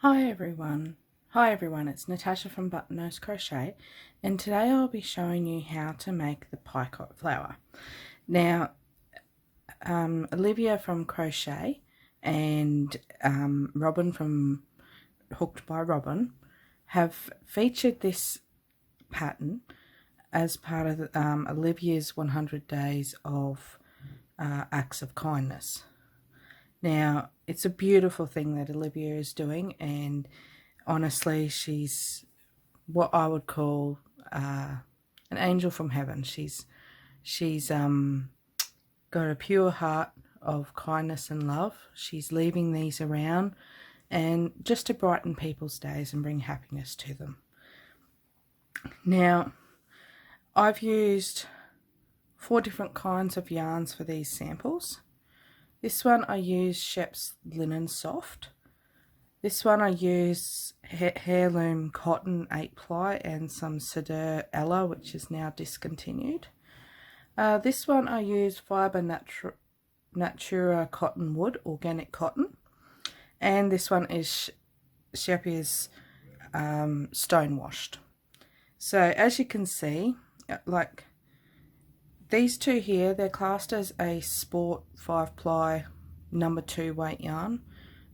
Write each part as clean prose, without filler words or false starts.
Hi everyone, it's Natasha from Buttonnose Crochet, and today I'll be showing you how to make the Picot Flower. Now, Olivia from Crochet and Robin from Hooked by Robin have featured this pattern as part of Olivia's 100 Days of Acts of Kindness. Now, it's a beautiful thing that Olivia is doing, and honestly, she's what I would call an angel from heaven. She's got a pure heart of kindness and love. She's leaving these around and just to brighten people's days and bring happiness to them. Now, I've used 4 different kinds of yarns for these samples. This one I use Shep's Linen Soft. This one I use Heirloom Cotton 8-ply and some Cedar Ella, which is now discontinued. This one I use Fibre Natura Cotton Wood, organic cotton. And this one is Shep's Stone Washed. So as you can see, like these two here, they're classed as a Sport 5-ply number 2 weight yarn,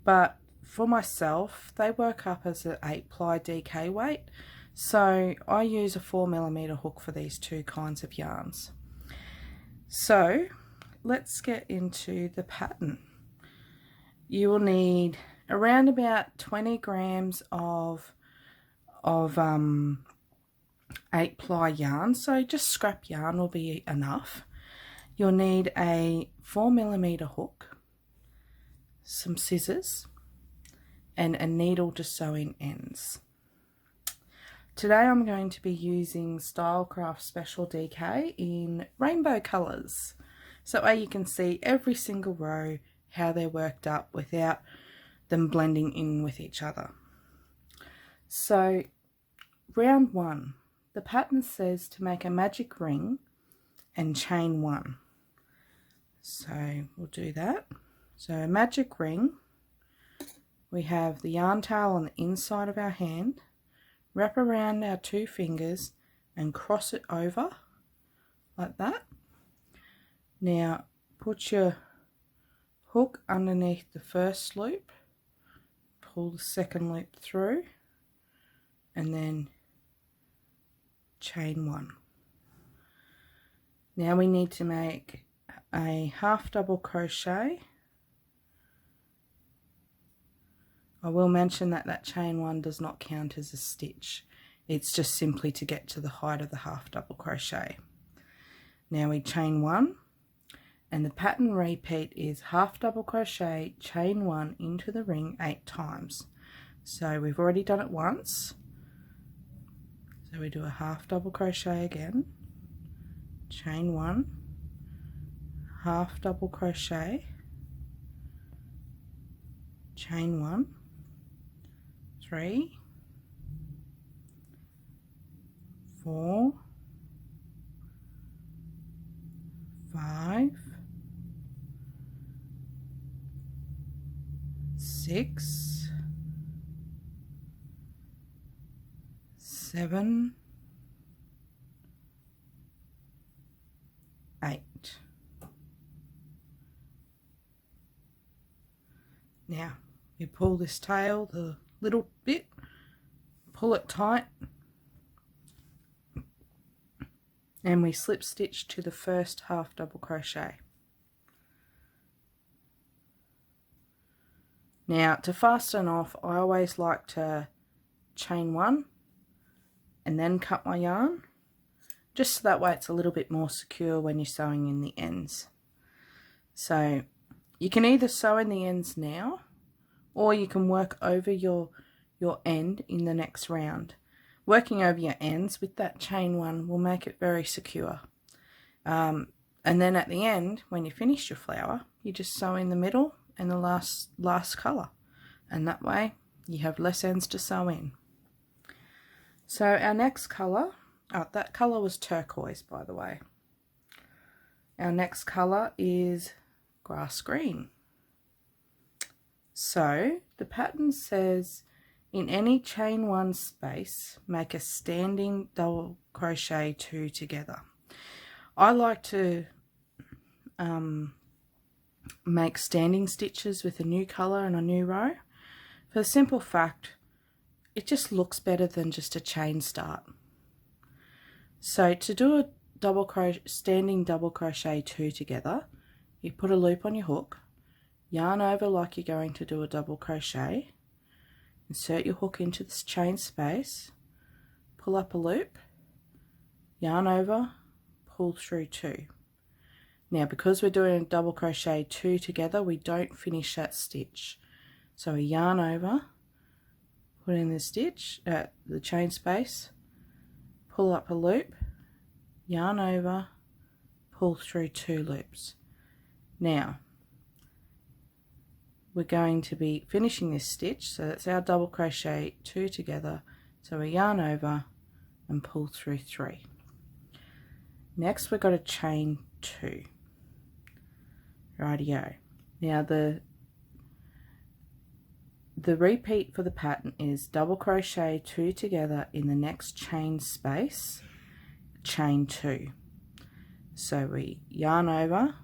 but for myself they work up as an 8-ply DK weight, so I use a 4mm hook for these two kinds of yarns. So let's get into the pattern. You will need around about 20 grams of 8-ply yarn, so just scrap yarn will be enough. You'll need a 4mm hook, some scissors, and a needle to sew in ends. Today I'm going to be using Stylecraft Special DK in rainbow colours, so you can see every single row how they're worked up without them blending in with each other. So round 1. The pattern says to make a magic ring and chain 1. So we'll do that. So a magic ring, we have the yarn tail on the inside of our hand, wrap around our 2 fingers and cross it over like that. Now put your hook underneath the first loop, pull the second loop through, and then chain 1. Now we need to make a half double crochet. I will mention that chain 1 does not count as a stitch. It's just simply to get to the height of the half double crochet. Now we chain 1, and the pattern repeat is half double crochet, chain 1 into the ring 8 times. So we've already done it once. So we do a half double crochet again, chain 1, half double crochet, chain 1, 3, 4, 5, 6, 7, 8. Now we pull this tail the little bit, pull it tight, and we slip stitch to the first half double crochet. Now to fasten off, I always like to chain 1 and then cut my yarn, just so that way it's a little bit more secure when you're sewing in the ends. So you can either sew in the ends now, or you can work over your end in the next round. Working over your ends with that chain 1 will make it very secure. And then at the end, when you finish your flower, you just sew in the middle and the last colour, and that way you have less ends to sew in. So our next colour, that colour was turquoise, by the way. Our next colour is grass green. So the pattern says In any chain 1 space, make a standing double crochet 2 together. I like to make standing stitches with a new colour and a new row, for the simple fact it just looks better than just a chain start. So to do a standing double crochet 2 together, you put a loop on your hook, yarn over like you're going to do a double crochet, insert your hook into this chain space, pull up a loop, yarn over, pull through 2. Now because we're doing a double crochet 2 together, we don't finish that stitch. So we yarn over, put in the stitch at the chain space, pull up a loop, yarn over, pull through 2 loops. Now we're going to be finishing this stitch, so that's our double crochet 2 together, so we yarn over and pull through 3. Next we've got a chain 2. Rightio. Now the repeat for the pattern is double crochet 2 together in the next chain space, chain 2. So we yarn over,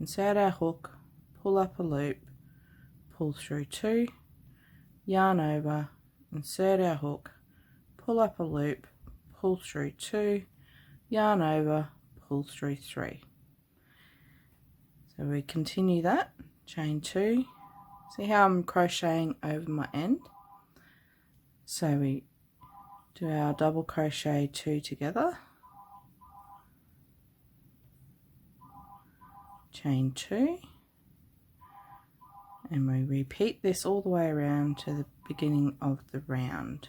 insert our hook, pull up a loop, pull through 2, yarn over, insert our hook, pull up a loop, pull through 2, yarn over, pull through 3. So we continue that, chain 2. See how I'm crocheting over my end? So we do our double crochet 2 together, chain 2, and we repeat this all the way around to the beginning of the round.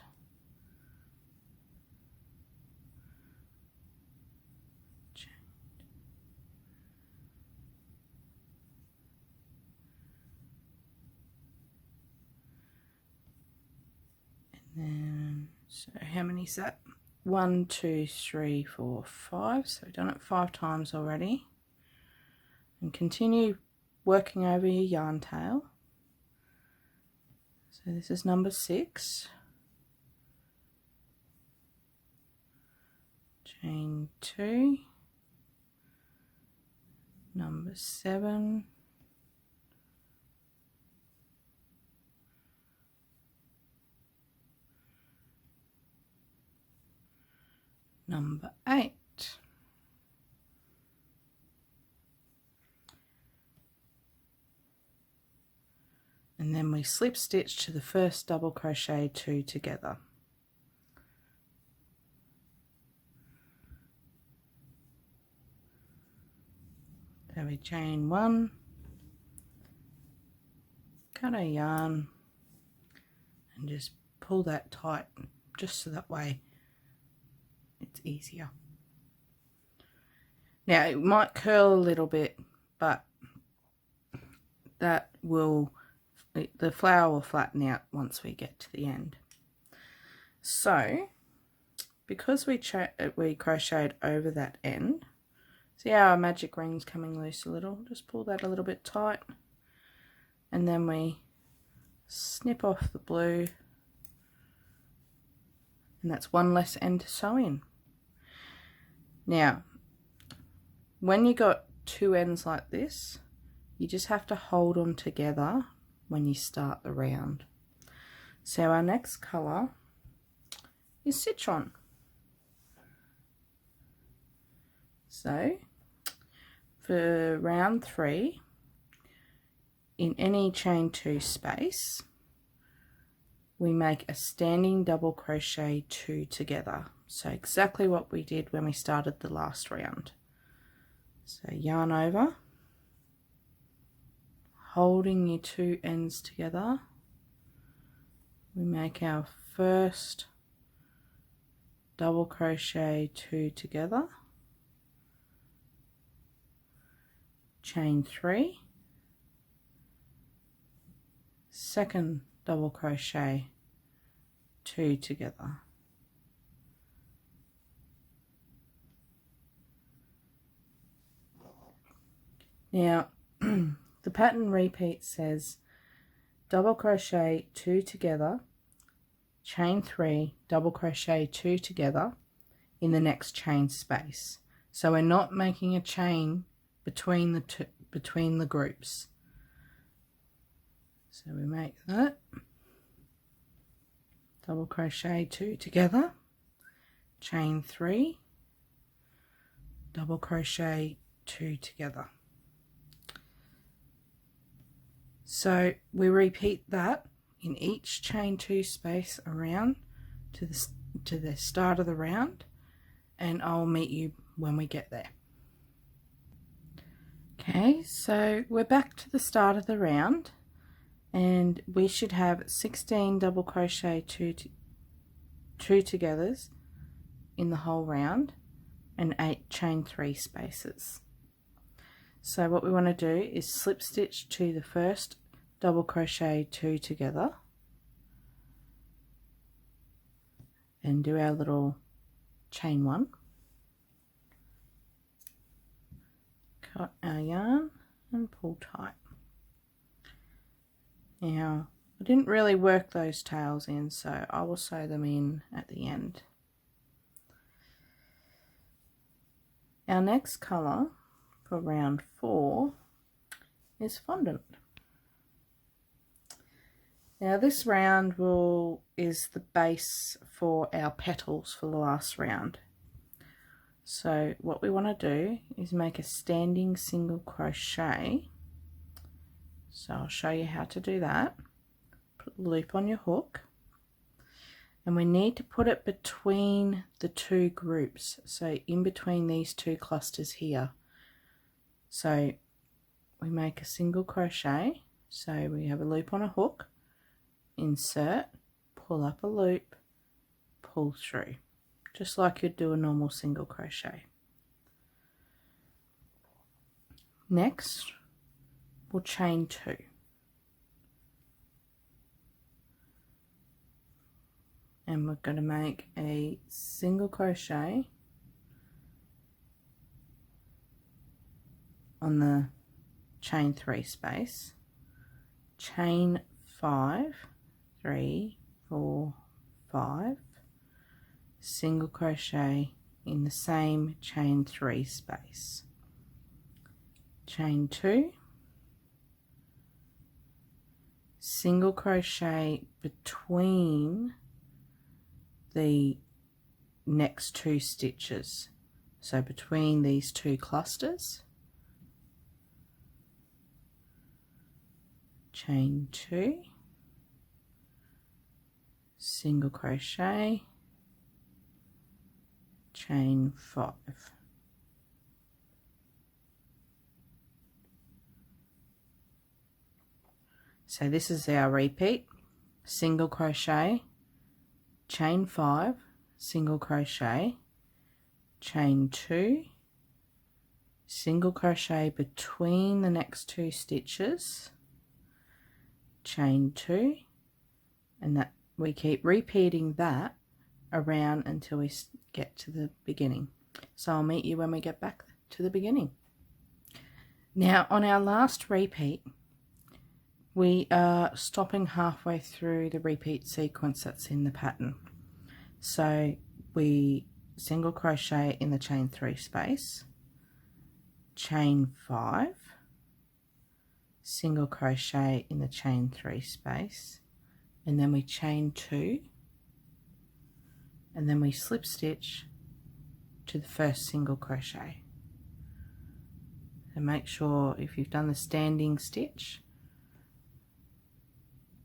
And then, so how many is that? 1, 2, 3, 4, 5. So we've done it 5 times already. And continue working over your yarn tail. So this is number 6. Chain 2. Number 7. Number 8. And then we slip stitch to the first double crochet 2 together. So we chain 1, cut our yarn and just pull that tight, just so that way it's easier. Now it might curl a little bit, but that will, the flower will flatten out once we get to the end. So because we crocheted over that end, see how our magic ring's coming loose a little? Just pull that a little bit tight, and then we snip off the blue, and that's one less end to sew in. Now when you got 2 ends like this, you just have to hold them together when you start the round. So our next colour is Citron. So for round 3, in any chain 2 space, we make a standing double crochet 2 together. So exactly what we did when we started the last round. So yarn over, holding your 2 ends together, we make our first double crochet 2 together, chain 3, second double crochet 2 together, now the pattern repeat says double crochet 2 together chain 3, double crochet 2 together in the next chain space. So we're not making a chain between the groups. So we make that, double crochet 2 together, chain 3, double crochet 2 together. So we repeat that in each chain 2 space around to the start of the round, and I'll meet you when we get there. Okay, so we're back to the start of the round, and we should have 16 double crochet two togethers in the whole round and 8 chain 3 spaces. So what we want to do is slip stitch to the first double crochet 2 together and do our little chain 1, cut our yarn and pull tight. Now I didn't really work those tails in, so I will sew them in at the end. Our next colour for round 4 is fondant. Now this round is the base for our petals for the last round. So what we want to do is make a standing single crochet. So I'll show you how to do that. Put the loop on your hook, and we need to put it between the 2 groups, so in between these 2 clusters here. So we make a single crochet, so we have a loop on a hook, insert, pull up a loop, pull through, just like you'd do a normal single crochet. Next we'll chain 2. And we're going to make a single crochet on the chain 3 space, chain 5, 3, 4, 5, single crochet in the same chain 3 space, chain 2, single crochet between the next 2 stitches, so between these 2 clusters, chain 2, single crochet, chain 5. So this is our repeat: single crochet, chain 5, single crochet, chain 2, single crochet between the next 2 stitches, chain 2, and that we keep repeating that around until we get to the beginning. So I'll meet you when we get back to the beginning. Now on our last repeat, we are stopping halfway through the repeat sequence that's in the pattern. So we single crochet in the chain 3 space, chain 5, single crochet in the chain 3 space, and then we chain 2, and then we slip stitch to the first single crochet. And make sure if you've done the standing stitch,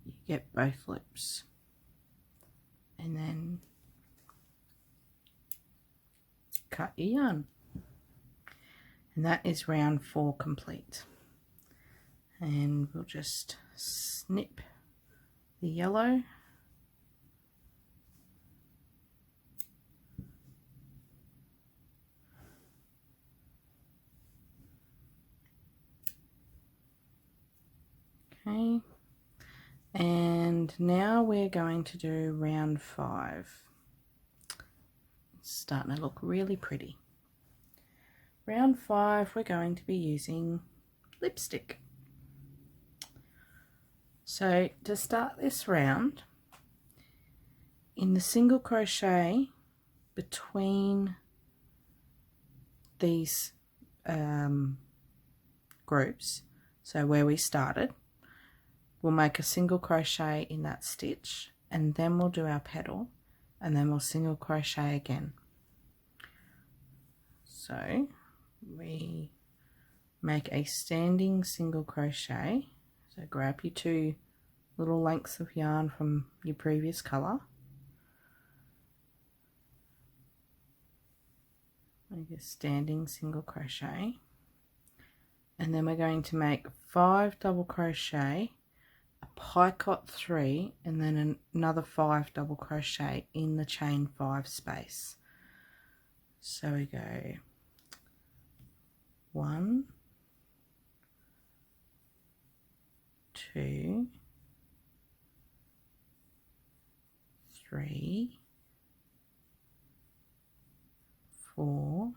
you get both loops, and then cut your yarn. And that is round 4 complete. And we'll just snip the yellow, okay, and now we're going to do round 5. It's starting to look really pretty. Round 5, we're going to be using lipstick. So to start this round, in the single crochet between these groups, so where we started, we'll make a single crochet in that stitch, and then we'll do our petal, and then we'll single crochet again. So we make a standing single crochet. So grab your 2 little lengths of yarn from your previous colour, make a standing single crochet, and then we're going to make 5 double crochet, a picot 3, and then another 5 double crochet in the chain 5 space. So we go 1, 2, 3, 4,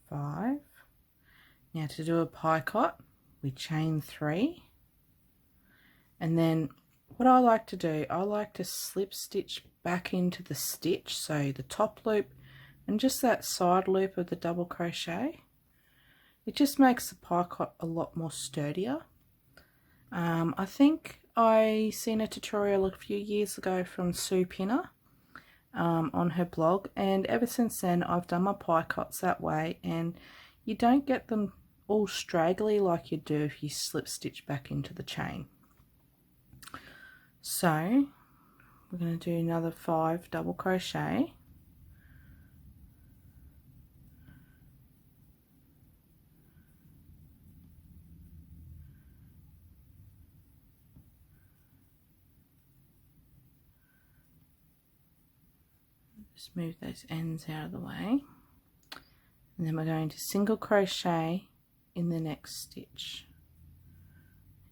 5. Now to do a picot, we chain 3, and then what I like to do, I like to slip stitch back into the stitch, so the top loop and just that side loop of the double crochet. It just makes the picot a lot more sturdier. I think I seen a tutorial a few years ago from Sue Pinner on her blog, and ever since then I've done my picots that way, and you don't get them all straggly like you do if you slip stitch back into the chain. So we're going to do another 5 double crochet, just move those ends out of the way, and then we're going to single crochet in the next stitch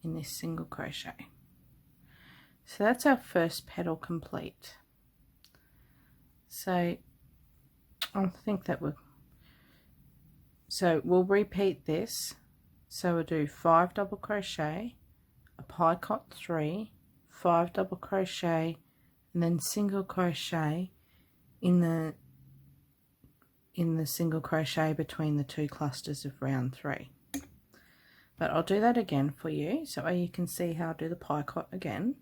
in this single crochet. So that's our first petal complete. So I think that we'll repeat this. So we'll do 5 double crochet, a picot 3, 5 double crochet, and then single crochet in the single crochet between the 2 clusters of round 3. But I'll do that again for you so you can see how to do the picot again.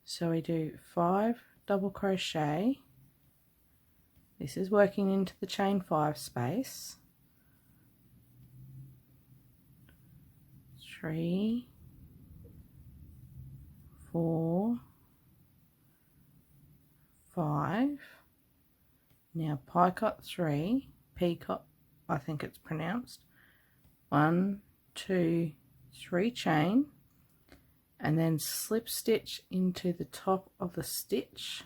So we do 5 double crochet, this is working into the chain 5 space, 3, 4, 5, now picot 3, picot I think it's pronounced, 1, 2, 3 chain, and then slip stitch into the top of the stitch,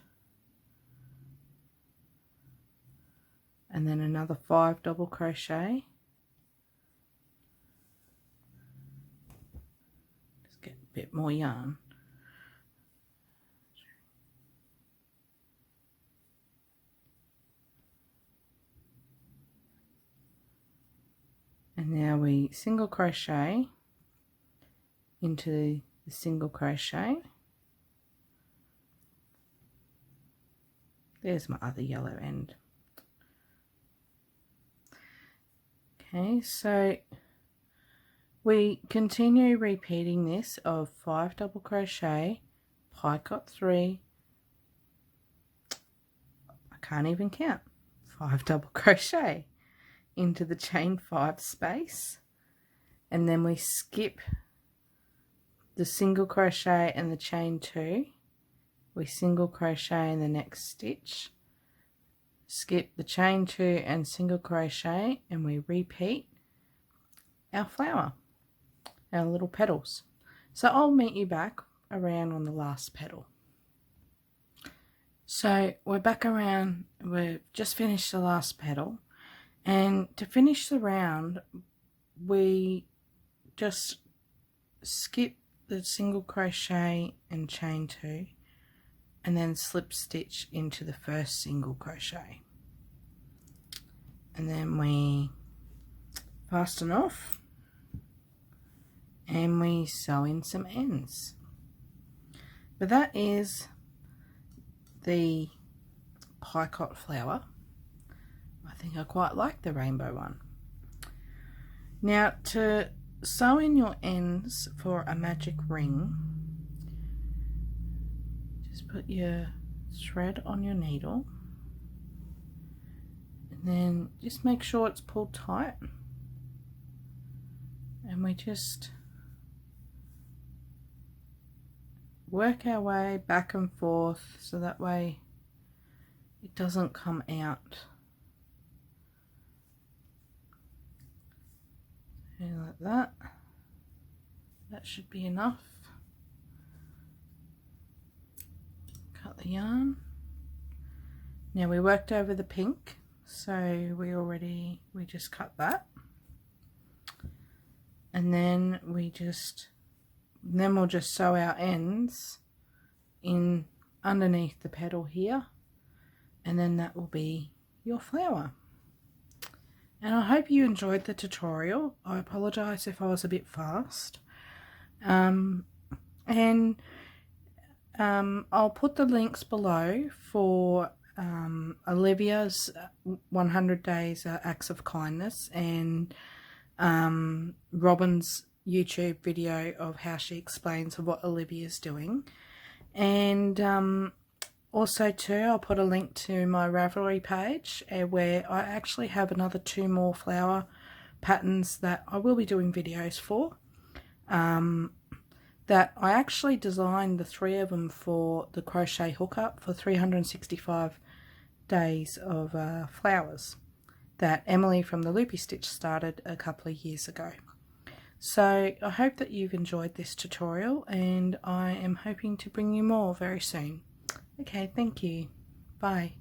and then another 5 double crochet, just get a bit more yarn, and now we single crochet into the single crochet. There's my other yellow end. Okay, so we continue repeating this of 5 double crochet, picot 3, I can't even count, 5 double crochet into the chain 5 space, and then we skip the single crochet and the chain 2, we single crochet in the next stitch, skip the chain 2 and single crochet, and we repeat our flower, our little petals. So I'll meet you back around on the last petal. So we're back around, we've just finished the last petal, and to finish the round we just skip the single crochet and chain 2 and then slip stitch into the first single crochet, and then we fasten off and we sew in some ends. But that is the Picot Flower. I think I quite like the rainbow one. Now, to sew in your ends for a magic ring, just put your thread on your needle and then just make sure it's pulled tight, and we just work our way back and forth so that way it doesn't come out. And like that. That should be enough. Cut the yarn. Now we worked over the pink, so we just cut that. And then we'll just sew our ends in underneath the petal here, and then that will be your flower. And I hope you enjoyed the tutorial. I apologise if I was a bit fast. I'll put the links below for Olivia's 100 Days Acts of Kindness and Robin's YouTube video of how she explains what Olivia's doing. And also too, I'll put a link to my Ravelry page where I actually have another 2 more flower patterns that I will be doing videos for. That I actually designed the 3 of them for the crochet hookup for 365 days of flowers that Emily from the Loopy Stitch started a couple of years ago. So I hope that you've enjoyed this tutorial, and I am hoping to bring you more very soon. Okay, thank you. Bye.